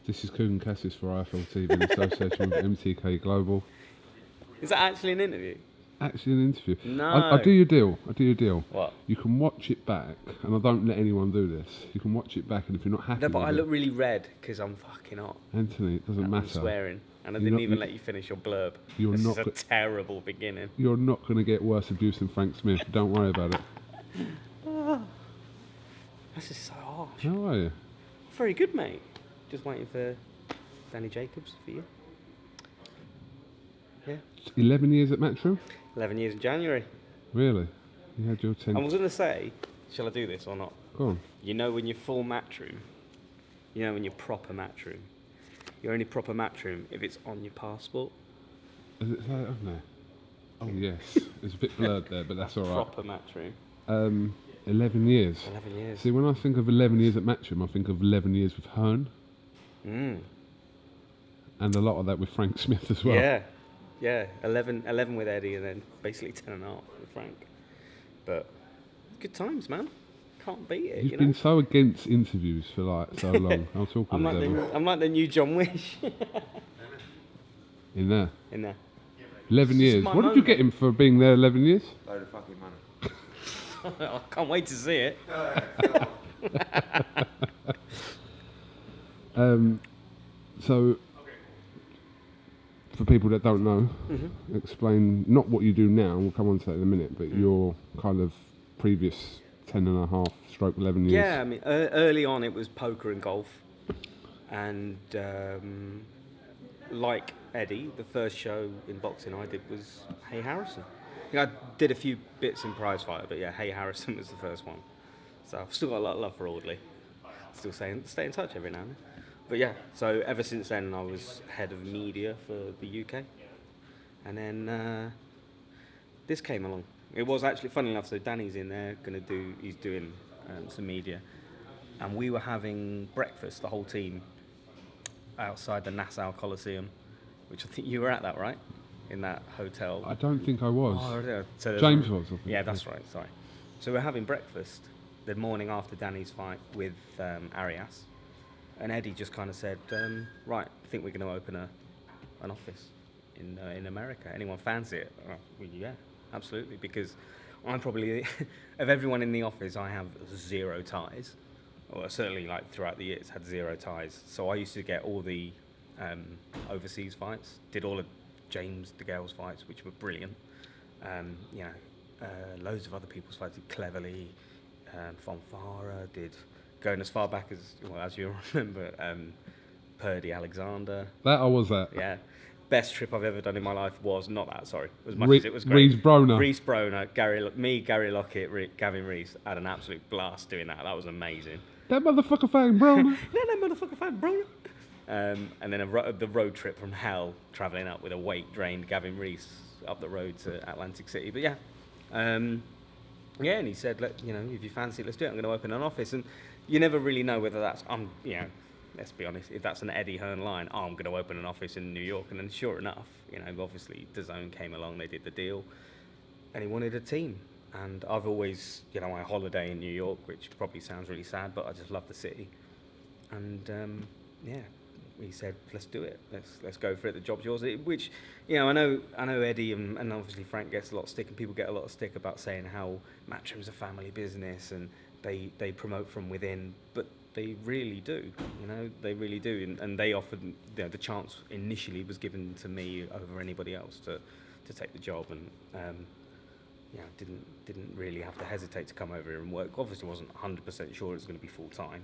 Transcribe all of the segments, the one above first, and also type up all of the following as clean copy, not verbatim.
This is KUGAN CASSIUS for IFL TV in association with MTK Global. Is that actually an interview? Actually, an interview. No. I do your deal. I do your deal. What? You can watch it back, and I don't let anyone do this. You can watch it back, and if you're not happy No, but with I it, look really red because I'm fucking hot. Anthony, it doesn't I'm matter. swearing. And I You're didn't not- even let you finish your blurb. You're This not is a go- terrible beginning. You're not going to get worse abuse than Frank Smith. Don't worry about it. This is so harsh. How are you? Very good, mate. Just waiting for Danny Jacobs for you. Yeah. 11 years at Matchroom? 11 years in January. Really? You had your 10. I was going to say, shall I do this or not? Go on. You know when you're full Matchroom, you know when you're proper Matchroom, you're only proper Matchroom if it's on your passport. Is it that on there? Oh, yes. It's a bit blurred there, but that's all right. Proper Matchroom. 11 years. 11 years. See, when I think of 11 years at Matchroom, I think of 11 years with Hearn, Mm. and a lot of that with Frank Smith as well. Yeah. Yeah. 11 with Eddie and then basically 10 and a half with Frank. But good times, man. Can't beat it, You've you been know? so against interviews for like so long. I'll talk I'm on like, the I'm like the new John Wish in there. in there. 11 This is years. my What did you get him for being there 11 years? Load of fucking money. I can't wait to see it. So, for people that don't know, explain not what you do now, we'll come on to that in a minute, but your kind of previous 10 and a half stroke 11 years. Yeah, I mean, early on it was poker and golf. And like Eddie, the first show in boxing I did was Hey Harrison. I did a few bits in Prizefighter, but yeah, Hey Harrison was the first one. So I've still got a lot of love for Audley. Still stay in touch every now and then. But yeah, so ever since then I was head of media for the UK. And then this came along. It was actually, funny enough, so Danny's in there, he's doing some media. And we were having breakfast, the whole team, outside the Nassau Coliseum, which I think you were at that, right? In that hotel. I don't think I was. Oh, yeah. So James was, I think. Yeah, that's right, sorry. So we're having breakfast the morning after Danny's fight with Arias. And Eddie just kind of said, right, I think we're going to open an office in America. Anyone fancy it? Oh, well, yeah, absolutely. Because I'm probably, of everyone in the office, I have 0 ties. Or certainly, like, throughout the years, had 0 ties. So I used to get all the overseas fights, did all of James DeGale's fights, which were brilliant. Loads of other people's fights, did Cleverly, Fonfara, did going as far back as you remember, Purdy Alexander. That I was at. Yeah. Best trip I've ever done in my life was not that, sorry. As much as it was great. Reese Broner. Reese Broner, Gary Lockett, Gavin Reese had an absolute blast doing that. That was amazing. That motherfucker fang Broner. No, motherfucker fan, Broner. And then the road trip from hell, travelling up with a weight-drained Gavin Reese up the road to Atlantic City. But yeah. And he said, if you fancy it, let's do it. I'm going to open an office. And you never really know whether that's, let's be honest, if that's an Eddie Hearn line, I'm going to open an office in New York. And then sure enough, obviously DAZN came along, they did the deal, and he wanted a team. And I've always, I holiday in New York, which probably sounds really sad, but I just love the city. And he said, let's do it. Let's go for it. The job's yours. Which, I know Eddie and obviously Frank gets a lot of stick, and people get a lot of stick about saying how Matchroom's a family business and they promote from within, but they really do. They really do. And they offered, the chance initially was given to me over anybody else to take the job, and didn't really have to hesitate to come over here and work. Obviously, wasn't 100% sure it was going to be full time.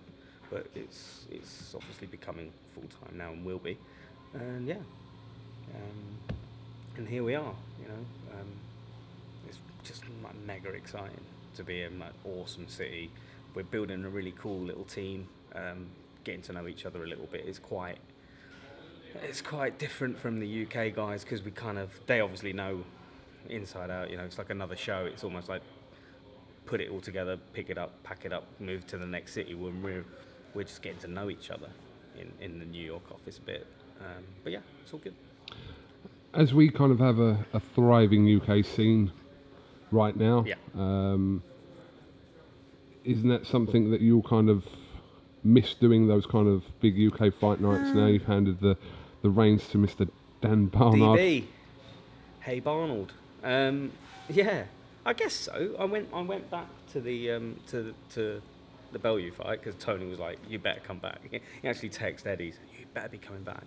But it's obviously becoming full-time now and will be. And and here we are, It's just like mega exciting to be in that awesome city. We're building a really cool little team, getting to know each other a little bit. It's quite different from the UK guys because they obviously know inside out, it's like another show. It's almost like put it all together, pick it up, pack it up, move to the next city when we're just getting to know each other in the New York office a bit. But yeah, it's all good. As we kind of have a thriving UK scene right now, Yeah. isn't that something that you'll kind of miss doing those kind of big UK fight nights? Now you've handed the reins to Mr. Dan Barnard. DB. Hey Barnold. Yeah, I guess so. I went back to the Bellew fight because Tony was like, "You better come back." He actually texted Eddie, "You better be coming back."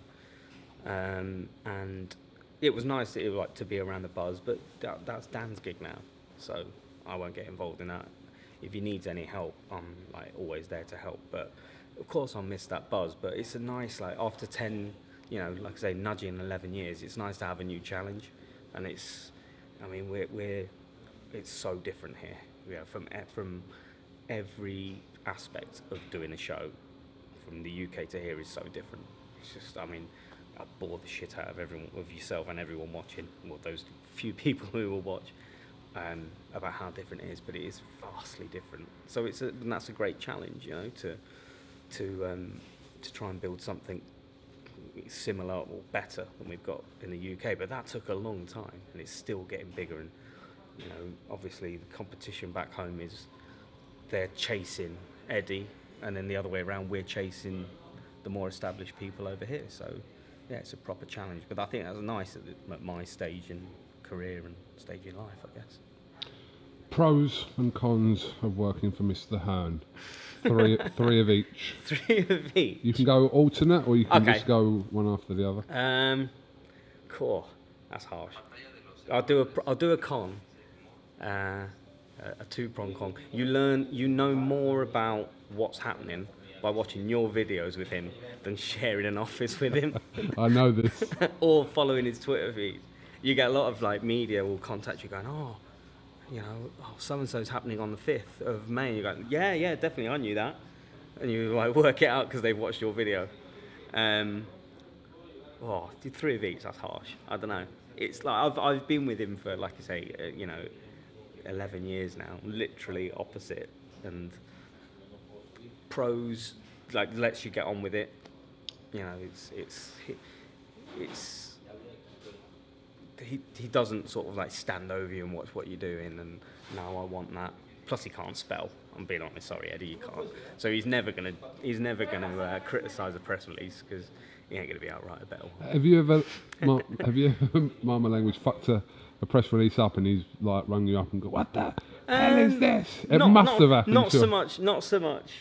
And it was nice to be around the buzz, but that's Dan's gig now, so I won't get involved in that. If he needs any help, I'm like always there to help. But of course I'll miss that buzz. But it's a nice, like, after 10, like I say, nudging 11 years, it's nice to have a new challenge. And it's so different here. Yeah, from every aspect of doing a show, from the UK to here is so different. It's just, I bore the shit out of everyone, of yourself and everyone watching, well, those few people who will watch, about how different it is, but it is vastly different. So and that's a great challenge, to try and build something similar or better than we've got in the UK. But that took a long time, and it's still getting bigger. And obviously the competition back home is they're chasing Eddie, and then the other way around, we're chasing the more established people over here. So yeah, it's a proper challenge. But I think that's nice at my stage in career and stage in life, I guess. Pros and cons of working for Mr. Hearn. Three of each. 3 of each. You can go alternate, or you can just go one after the other. Cool. That's harsh. I'll do a con. A 2-prong con. You know more about what's happening by watching your videos with him than sharing an office with him. I know this. Or following his Twitter feed. You get a lot of like media will contact you going, so and so's happening on the 5th of May. You go, yeah, definitely, I knew that. And you like work it out because they've watched your video. 3 of each. That's harsh. I don't know. It's like I've been with him for, like I say, 11 years now. Literally opposite. And pros, like, lets you get on with it. He doesn't sort of like stand over you and watch what you're doing, and now I want that. Plus he can't spell. I'm being honest, sorry Eddie, you can't. So he's never gonna criticise a press release because he ain't gonna be outright a bell. Have you ever, my language, fucked a press release up and he's like rung you up and go, "What the hell is this?" It must have happened. Not so much.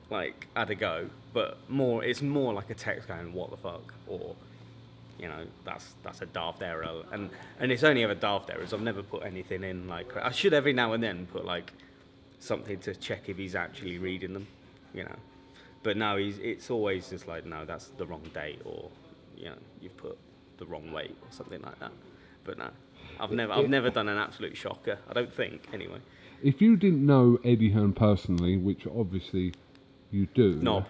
Like had a go, but it's more like a text going, "What the fuck?" or that's a daft error, and it's only ever daft errors. I've never put anything in like I should every now and then put like something to check if he's actually reading them, But no, it's always just like, no, that's the wrong date, or you've put the wrong weight or something like that. But no, I've never done an absolute shocker. I don't think anyway. If you didn't know Eddie Hearn personally, which obviously you do, Knob.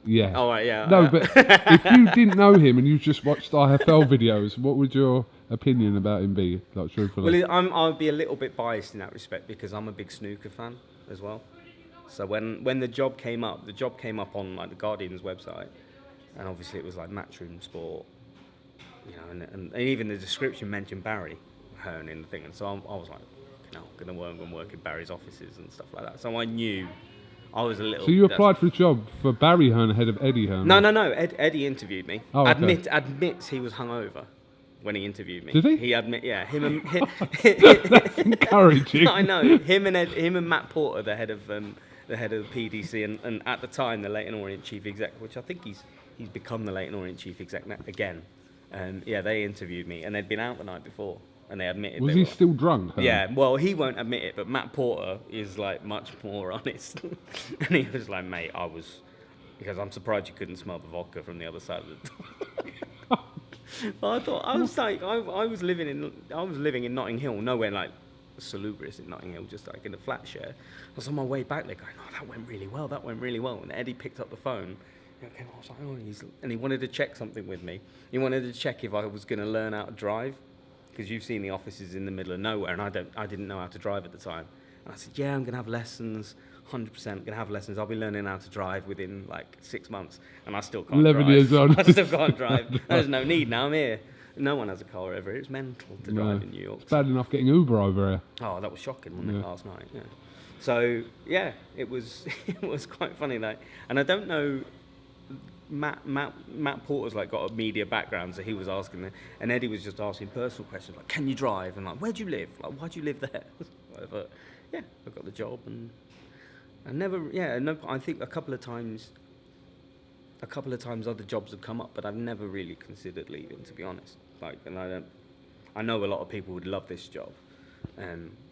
Yeah. Oh, right, yeah. No, but if you didn't know him and you just watched IFL videos, what would your opinion about him be, like, truthfully? Well, I'll be a little bit biased in that respect because I'm a big snooker fan as well. So when the job came up on like the Guardian's website, and obviously it was like Matchroom Sport, and even the description mentioned Barry Hearn in the thing, and so I was like, I'm going to work in Barry's offices and stuff like that. So I knew. I was a little. So you applied for a job for Barry Hearn ahead of Eddie Hearn? No. Eddie interviewed me. Oh, okay. Admits he was hungover when he interviewed me. Did he? He him. That's encouraging. I know him and Matt Porter, the head of PDC, and at the time the Leyton Orient chief exec, which I think he's become the Leyton Orient chief exec again. They interviewed me, and they'd been out the night before. And they admitted. Was he still drunk? Yeah, well, he won't admit it, but Matt Porter is like much more honest. And he was like, "Mate, because I'm surprised you couldn't smell the vodka from the other side of the door." I was living in Notting Hill, nowhere like salubrious in Notting Hill, just like in a flat share. I was on my way back there going, "Oh, that went really well." And Eddie picked up the phone. I was like, and he wanted to check something with me. He wanted to check if I was going to learn how to drive. Because you've seen the offices in the middle of nowhere, and I didn't know how to drive at the time. And I said, yeah, I'm going to have lessons, 100% going to have lessons. I'll be learning how to drive within like 6 months, and I still can't 11 drive. years on. I still can't drive. There's no need now, I'm here. No one has a car over here. It's mental to drive in New York. It's bad enough getting Uber over here. Oh, that was shocking, wasn't it, last night? Yeah. So yeah, it was it was quite funny. Like, and I don't know. Matt Porter's like got a media background, so he was asking, and Eddie was just asking personal questions like, "Can you drive?" and like, "Where do you live? Like, why do you live there?" But yeah, I got the job, and I never, yeah, no, I think a couple of times other jobs have come up, but I've never really considered leaving, to be honest. Like, and I know a lot of people would love this job,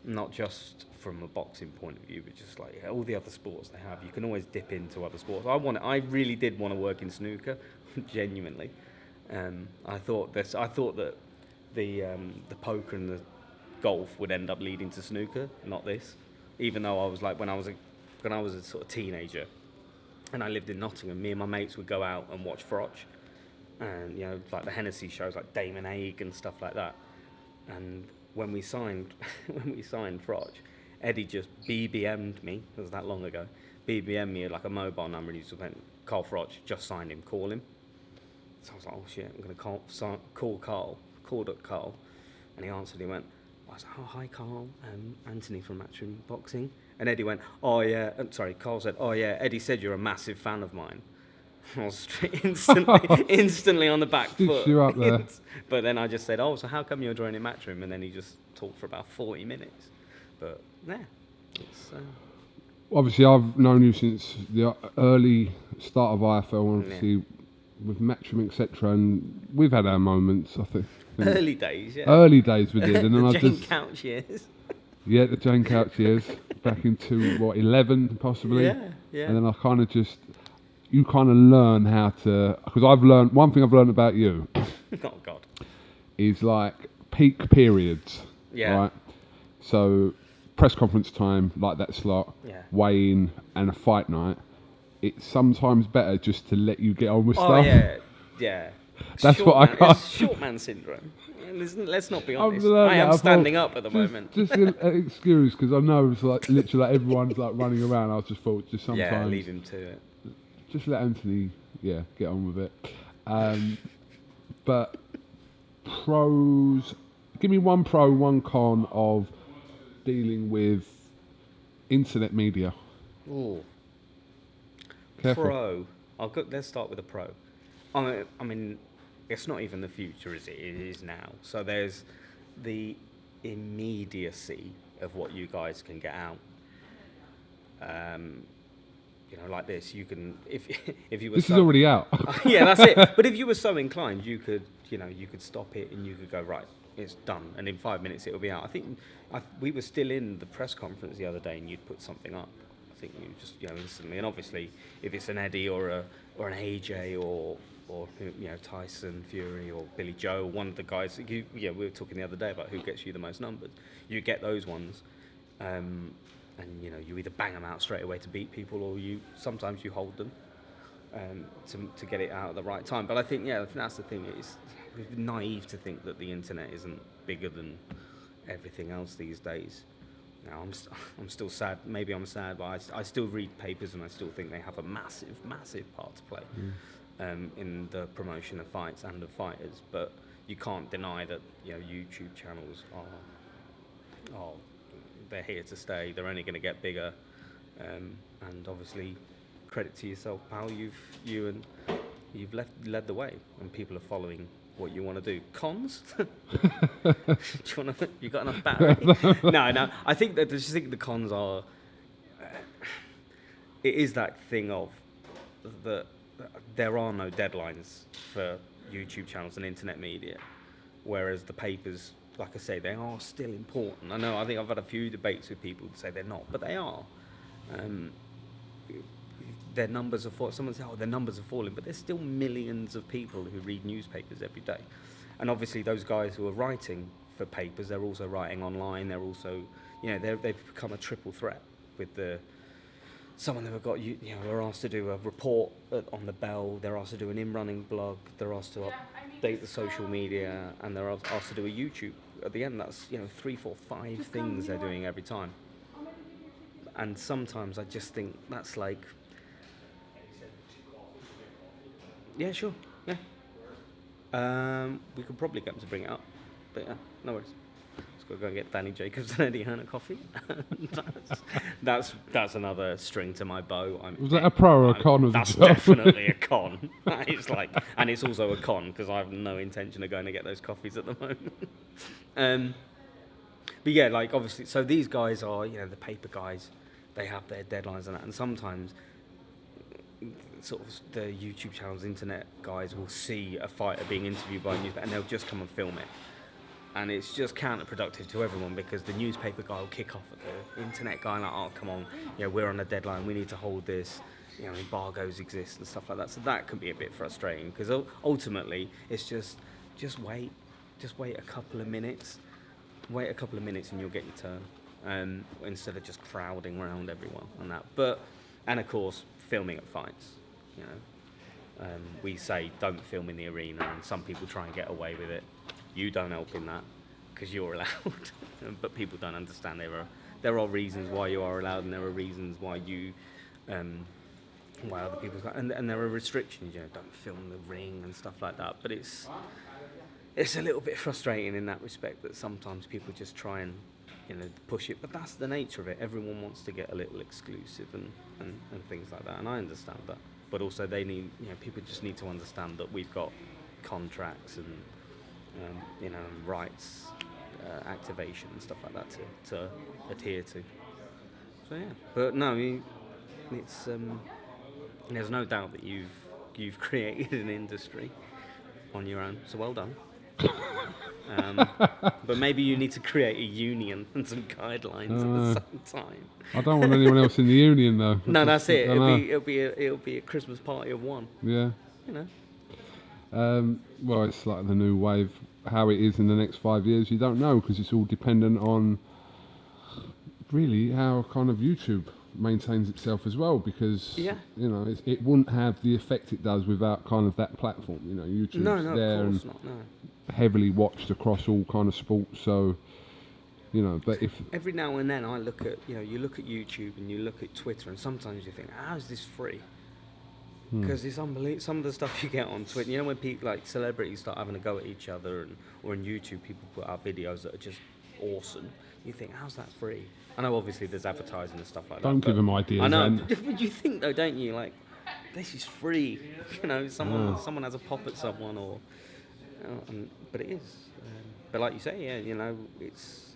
not just from a boxing point of view, but just like all the other sports they have. You can always dip into other sports. I really did want to work in snooker, genuinely. I thought that the poker and the golf would end up leading to snooker, not this. Even though I was like when I was a sort of teenager, and I lived in Nottingham, me and my mates would go out and watch Froch, and like the Hennessy shows like Damon Hague and stuff like that. And when we signed Froch, Eddie just BBM'd me. It was that long ago. BBM'd me like a mobile number, and he just went, "Carl Froch just signed him. Call him." So I was like, "Oh shit, I'm gonna call Carl." Called up Carl, and he answered. He went, I was like, "Oh, hi Carl, Anthony from Matchroom Boxing." And Eddie went, "Oh yeah." Carl said, "Oh yeah, Eddie said you're a massive fan of mine." I was instantly on the back foot. You up there. But then I just said, "Oh, so how come you're joining Matchroom?" And then he just talked for about 40 minutes. But yeah, it's... Obviously, I've known you since the early start of IFL, and obviously with Matchroom, etc. And we've had our moments, I think. Early days, yeah. Early days we did. And then the Jane Couch years. Yeah, the Jane Couch years. Back into, 11 possibly? Yeah, yeah. And then I kind of you kind of learn how to, because one thing I've learned about you. Oh, God. Is like peak periods. Yeah. Right? So, press conference time, like that slot, weigh-in and a fight night, it's sometimes better just to let you get on with stuff. Oh, yeah, yeah. That's what I got. It's short man syndrome. Let's not be honest. I am standing up at the moment. Just an excuse, because I know it's like literally like everyone's like running around. I just thought just sometimes. Yeah, leave him to it. Just let Anthony, get on with it. But pros, give me one pro, one con of dealing with internet media. Ooh. Careful. Pro. Let's start with a pro. I mean, it's not even the future, is it? It is now. So there's the immediacy of what you guys can get out. Like this, you can if you were. This is already out. Yeah, that's it. But if you were so inclined, you could stop it and you could go, right, it's done, and in 5 minutes it will be out. I think we were still in the press conference the other day, and you'd put something up. I think you just instantly, and obviously if it's an Eddie or an AJ or Tyson Fury or Billy Joe, one of the guys we were talking the other day about who gets you the most numbers. You get those ones, and you either bang them out straight away to beat people, or sometimes you hold them to get it out at the right time. But I think that's the thing. It's naive to think that the internet isn't bigger than everything else these days. Now, I'm still sad. Maybe I'm sad, but I still read papers, and I still think they have a massive, massive part to play in the promotion of fights and of fighters. But you can't deny that YouTube channels are they're here to stay. They're only going to get bigger, and obviously, credit to yourself, pal. You've led the way, and people are following what you want to do. Cons? You got enough battery? No. I think the cons are. It is that thing of that there are no deadlines for YouTube channels and internet media, whereas the papers, like I say, they are still important. I think I've had a few debates with people who say they're not, but they are. Their numbers are falling. Someone says, "Oh, their numbers are falling," but there's still millions of people who read newspapers every day. And obviously, those guys who are writing for papers, they're also writing online. They're also, they've become a triple threat with someone who got are asked to do a report on the Bell. They're asked to do an in-running blog. They're asked to update the social media, and they're asked to do a YouTube. At the end, that's 3, 4, 5 things they're doing every time. And sometimes I just think that's like. Yeah, sure. Yeah. We could probably get them to bring it up, but yeah, no worries. Got to go and get Danny Jacobs and Eddie Hearn a coffee. that's another string to my bow. Was that a pro or a con of the That's job? definitely a con. It's like, and it's also a con because I have no intention of going to get those coffees at the moment. But yeah, like obviously, so these guys are, you know, the paper guys. They have their deadlines and that, and sometimes sort of the YouTube channels, internet guys will see a fighter being interviewed by a newspaper and they'll just come and film it. And it's just counterproductive to everyone because the newspaper guy will kick off at the internet guy like, oh, come on, you know, we're on a deadline, we need to hold this, you know, embargoes exist and stuff like that. So that can be a bit frustrating because ultimately it's just wait a couple of minutes. Wait a couple of minutes and you'll get your turn, instead of just crowding around everyone and that. And of course, filming at fights. You know, we say don't film in the arena, and some people try and get away with it. You don't help in that because you're allowed, but people don't understand there are reasons why you are allowed, and there are reasons why you, why other people and there are restrictions. You know, don't film the ring and stuff like that. But it's a little bit frustrating in that respect that sometimes people just try and, you know, push it. But that's the nature of it. Everyone wants to get a little exclusive and things like that. And I understand that. But also they need, you know, people just need to understand that we've got contracts and, you know, rights, activation and stuff like that to adhere to. So yeah. But no, I mean, it's, there's no doubt that you've created an industry on your own. So well done. But maybe you need to create a union and some guidelines at the same time. I don't want anyone else in the union though. No, that's it. It'll be a Christmas party of one. Yeah. You know. Well, it's like the new wave. How it is in the next 5 years, you don't know because it's all dependent on really how kind of YouTube maintains itself as well. Because you know it wouldn't have the effect it does without kind of that platform. You know, YouTube's there and heavily watched across all kind of sports. So you know, but if every now and then I look at, you know, you look at YouTube and you look at Twitter, and sometimes you think, how is this free? Because it's unbelievable. Some of the stuff you get on Twitter, you know, when people like celebrities start having a go at each other, or on YouTube people put out videos that are just awesome. You think, how's that free? I know obviously there's advertising and stuff like that. Don't give them ideas. I know. But you think though, don't you? Like, this is free. You know, someone has a pop at someone, or but it is. But like you say, yeah, you know, it's.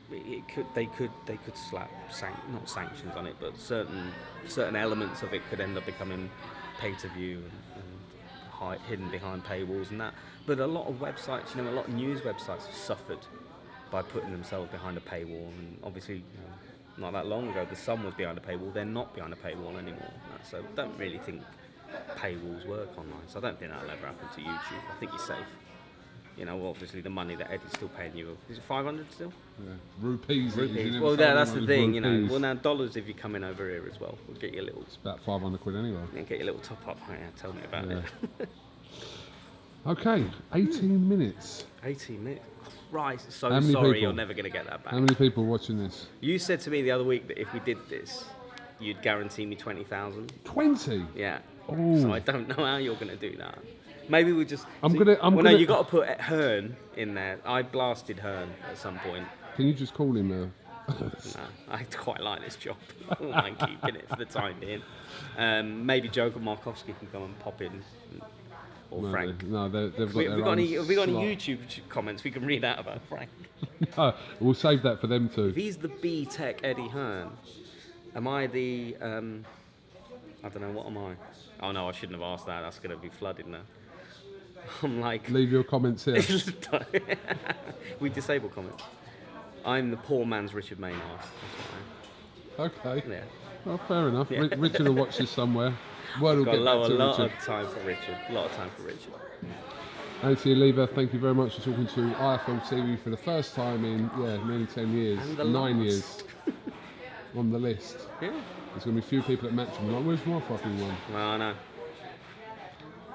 They could slap not sanctions on it, but certain elements of it could end up becoming pay to view and hidden behind paywalls and that. But a lot of websites, you know, a lot of news websites have suffered by putting themselves behind a paywall. And obviously, you know, not that long ago, the Sun was behind a paywall. They're not behind a paywall anymore. So I don't really think paywalls work online. So I don't think that'll ever happen to YouTube. I think you're safe. You know, obviously the money that Eddie's still paying you, is it 500 still? Yeah, rupees. Well, that's the thing, you know. Well, now dollars if you're coming over here as well. We'll get you a little. It's about 500 quid anyway. Yeah, get you a little top up. Yeah, tell me about it. Okay, 18 minutes. 18 minutes. Christ, so How many sorry, people? you're never going to get that back. How many people are watching this? You said to me the other week that if we did this, you'd guarantee me 20,000. 20? Yeah. Oh. So I don't know how you're going to do that. Maybe we just. No, you got to put Hearn in there. I blasted Hearn at some point. Can you just call him? No, I quite like this job. I don't mind keeping it for the time being. Maybe Joker Markowski can come and pop in, or no, Frank. No, they've got have we their got own any YouTube comments we can read out about Frank? No, we'll save that for them too. If he's the B-Tech Eddie Hearn, am I the? I don't know. What am I? Oh no, I shouldn't have asked that. That's going to be flooded now. I'm like... Leave your comments here. We disable comments. I'm the poor man's Richard Maynard. Okay. Yeah. Well, fair enough. Yeah. Richard will watch this somewhere. Word will get back to Richard. A lot of time for Richard. Nancy Lever, thank you very much for talking to IFL TV for the first time in nearly 10 years. And 9 years on the list. Yeah. There's going to be a few people at Matchroom like, where's my fucking one? Well, I know.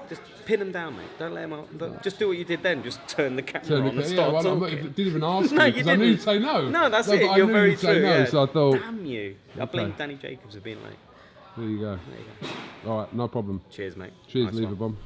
Just pin them down, mate. Don't let them up. Just do what you did then. Just turn the camera on and start talking. I didn't even ask no, you because I knew you'd say no. No, that's it. You're very true. No, yeah. So I thought, damn you. I blame Danny Jacobs for being late. There you go. All right, no problem. Cheers, mate. Cheers, nice Lever Bomb.